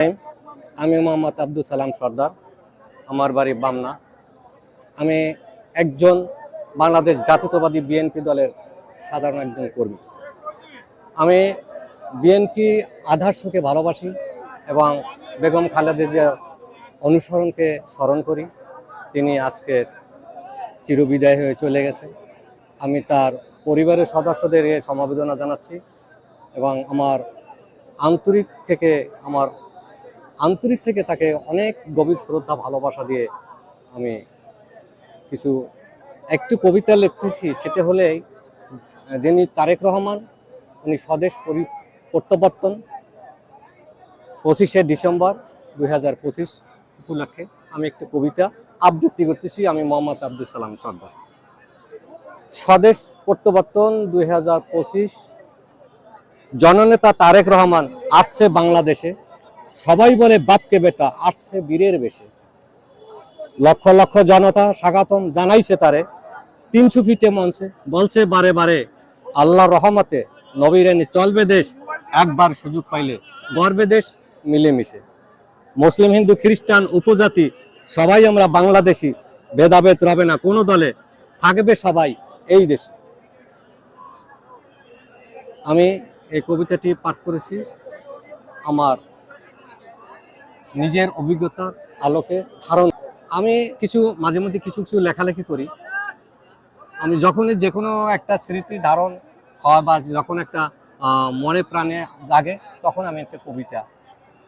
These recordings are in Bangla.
আমি মোহাম্মদ আব্দুল সালাম সর্দার, আমার বাড়ি বামনা। আমি একজন বাংলাদেশ জাতীয়তাবাদী বিএনপি দলের সাধারণ একজন কর্মী। আমি বিএনপি আদর্শকে ভালোবাসি এবং বেগম খালেদা জিয়ার অনুসরণকে স্মরণ করি। তিনি আজকে চিরবিদায় হয়ে চলে গেছে। আমি তার পরিবারের সদস্যদের সমবেদনা জানাচ্ছি এবং আমার আন্তরিক থেকে তাকে অনেক গভীর শ্রদ্ধা ভালোবাসা দিয়ে আমি একটু কবিতা লিখতেছি। সেটা হলেই যিনি তারেক রহমান, উনি স্বদেশ প্রত্যাবর্তন 25শে ডিসেম্বর 2025 উপলক্ষে আমি একটু কবিতা আবৃত্তি করতেছি। আমি মোহাম্মদ আব্দুল সালাম সর্দার। স্বদেশ প্রত্যাবর্তন 2025। জননেতা তারেক রহমান আসছে বাংলাদেশে, সবাই বলে বাপকে বেটা, আসছে বীরের বেশে। লক্ষ লক্ষ জনতা স্বাগতম জানাইছে তারে, 300 ফিটে মঞ্চে বলছে বারে বারে, আল্লাহর রহমতে নবীরেনে চলবে দেশ, একবার সুযোগ পাইলে গর্বে দেশ মিলেমিশে। মুসলিম হিন্দু খ্রিস্টান উপজাতি সবাই আমরা বাংলাদেশি, ভেদাভেদ রবে না কোনো দলে, থাকবে সবাই এই দেশে। আমি এই কবিতাটি পাঠ করেছি আমার নিজের অভিজ্ঞতার আলোকে ধারণ। আমি মাঝে মধ্যে কিছু লেখালেখি করি। আমি যখনই যে কোনো একটা স্মৃতি ধারণ হয় বা যখন একটা মনে প্রাণে জাগে, তখন আমি একটা কবিতা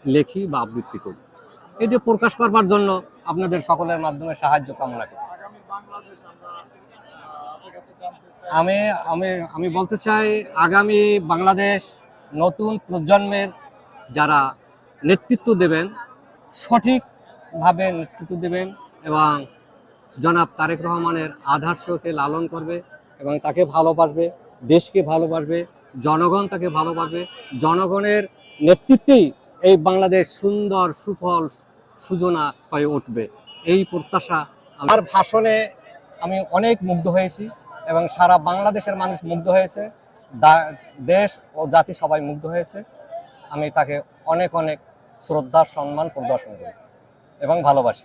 লেখি বা আবৃত্তি করি। এটি প্রকাশ করবার জন্য আপনাদের সকলের মাধ্যমে সাহায্য কামনা করি। আমি আমি আমি বলতে চাই, আগামী বাংলাদেশ নতুন প্রজন্মের যারা নেতৃত্ব দেবেন, সঠিকভাবে নেতৃত্ব দেবেন এবং জনাব তারেক রহমানের আদর্শকে লালন করবে এবং তাকে ভালোবাসবে, দেশকে ভালোবাসবে, জনগণ তাকে ভালোবাসবে। জনগণের নেতৃত্বেই এই বাংলাদেশ সুন্দর সুফল সুজনা হয়ে উঠবে, এই প্রত্যাশা। আমার ভাষণে আমি অনেক মুগ্ধ হয়েছি এবং সারা বাংলাদেশের মানুষ মুগ্ধ হয়েছে, দেশ ও জাতি সবাই মুগ্ধ হয়েছে। আমি তাকে অনেক অনেক শ্রদ্ধা সম্মান প্রদর্শন করি এবং ভালোবাসি।